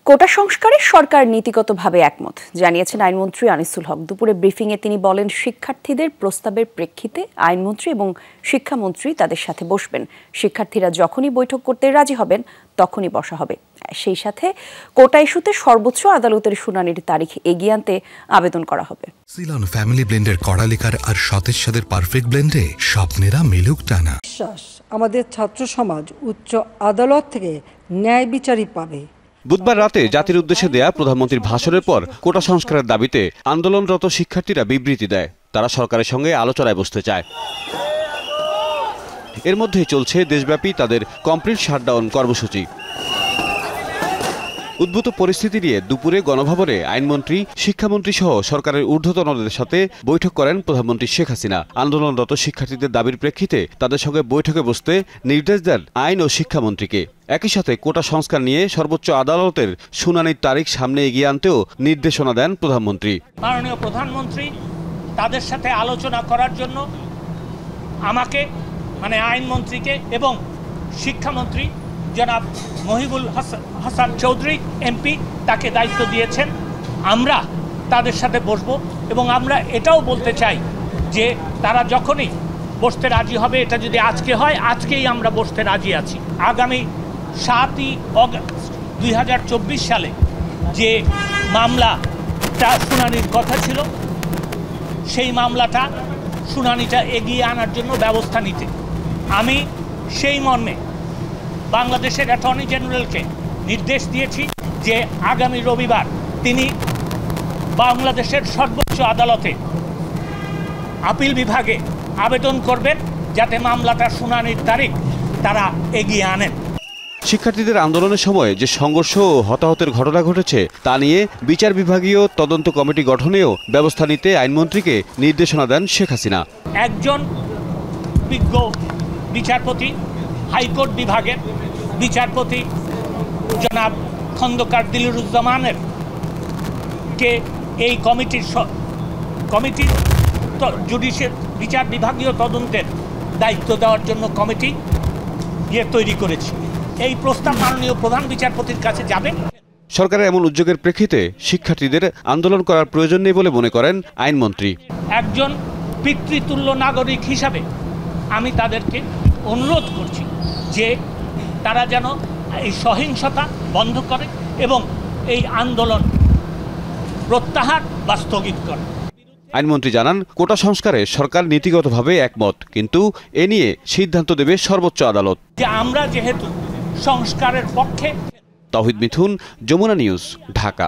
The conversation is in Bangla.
কোটা সংস্কারে সরকার নীতিগতভাবে একমত জানিয়েছেন আইনমন্ত্রী আনিসুল হক। দুপুরে ব্রিফিংয়ে তিনি বলেন, শিক্ষার্থীদের প্রস্তাবের প্রেক্ষিতে আইনমন্ত্রী এবং শিক্ষামন্ত্রী তাদের সাথে বসবেন। শিক্ষার্থীরা যখনই বৈঠক করতে রাজি হবেন তখনই বসা হবে। সেই সাথে কোটা ইস্যুতে সর্বোচ্চ আদালতের শুনানির তারিখ এগিয়ে আনতে আবেদন করা হবে। সিলন ফ্যামিলি ব্লেন্ডের কড়ালিকার আর সতেজ স্বাদের পারফেক্ট ব্লেন্ডে স্বপ্নেরা মিলুক টানা। আমাদের ছাত্র সমাজ উচ্চ আদালত থেকে ন্যায় বিচারই পাবে। বুধবার রাতে জাতির উদ্দেশ্যে দেয়া প্রধানমন্ত্রীর ভাষণের পর কোটা সংস্কারের দাবিতে আন্দোলনরত শিক্ষার্থীরা বিবৃতি দেয়, তারা সরকারের সঙ্গে আলোচনায় বসতে চায়। এর মধ্যেই চলছে দেশব্যাপী তাদের কমপ্লিট শাটডাউন কর্মসূচি। উদ্ভূত পরিস্থিতি নিয়ে দুপুরে গণভবনে আইনমন্ত্রী, শিক্ষামন্ত্রী সহ সরকারের ঊর্ধ্বতনদের সাথে বৈঠক করেন প্রধানমন্ত্রী শেখ হাসিনা। আন্দোলনরত শিক্ষার্থীদের দাবির প্রেক্ষিতে তাদের সঙ্গে বৈঠকে বসতে নির্দেশ দেন আইন ও শিক্ষামন্ত্রীকে। একই সাথে কোটা সংস্কার নিয়ে সর্বোচ্চ আদালতের শুনানির তারিখ সামনে এগিয়ে আনতেও নির্দেশনা দেন প্রধানমন্ত্রী। মাননীয় প্রধানমন্ত্রী তাদের সাথে আলোচনা করার জন্য আমাকে আইনমন্ত্রীকে এবং শিক্ষামন্ত্রী জনাব মহিবুল হাসান চৌধুরী এমপি তাকে দায়িত্ব দিয়েছেন। আমরা তাদের সাথে বসবো এবং আমরা এটাও বলতে চাই যে তারা যখনই বসতে রাজি হবে, এটা যদি আজকে হয় আজকেই আমরা বসতে রাজি আছি। আগামী 7ই অগস্ট 2024 সালে যে মামলাটা শুনানির কথা ছিল, সেই মামলাটা শুনানিটা এগিয়ে আনার জন্য ব্যবস্থা নিতে আমি সেই মর্মে বাংলাদেশের অ্যাটর্নি জেনারেলকে নির্দেশ দিয়েছি যে আগামী রবিবার তিনি বাংলাদেশের সর্বোচ্চ আদালতে আপিল বিভাগে আবেদন করবেন যাতে মামলাটার শুনানির তারিখ তারা এগিয়ে আনেন। শিক্ষার্থীদের আন্দোলনের সময় যে সংঘর্ষ ও হতাহতের ঘটনা ঘটেছে তা নিয়ে বিচার বিভাগীয় তদন্ত কমিটি গঠনেও ব্যবস্থা নিতে আইনমন্ত্রীকে নির্দেশনা দেন শেখ হাসিনা। একজন বিজ্ঞ বিচারপতি, হাইকোর্ট বিভাগের বিচারপতি জনাব খন্দকার দিলুরুজ্জামানের কে এই কমিটির জুডিশিয়াল বিচার বিভাগীয় তদন্তের দায়িত্ব দেওয়ার জন্য কমিটি তৈরি করেছি। এই প্রস্তাব মাননীয় প্রধান বিচারপতির কাছে যাবে। সরকারের এমন উদ্যোগের প্রেক্ষিতে শিক্ষার্থীদের আন্দোলন করার প্রয়োজন নেই বলে মনে করেন আইনমন্ত্রী। একজন পিতৃতুল্য নাগরিক হিসাবে আমি তাদেরকে অনুরোধ করছি যে তারা যেন এই সহিংসতা বন্ধ করে এবং এই আন্দোলন প্রত্যাহার বা স্থগিত করে। আইনমন্ত্রী জানান, কোটা সংস্কারে সরকার নীতিগতভাবে একমত, কিন্তু এ নিয়ে সিদ্ধান্ত দেবে সর্বোচ্চ আদালত। যে আমরা যেহেতু সংস্কারের পক্ষে। তাওহিদ মিথুন, যমুনা নিউজ, ঢাকা।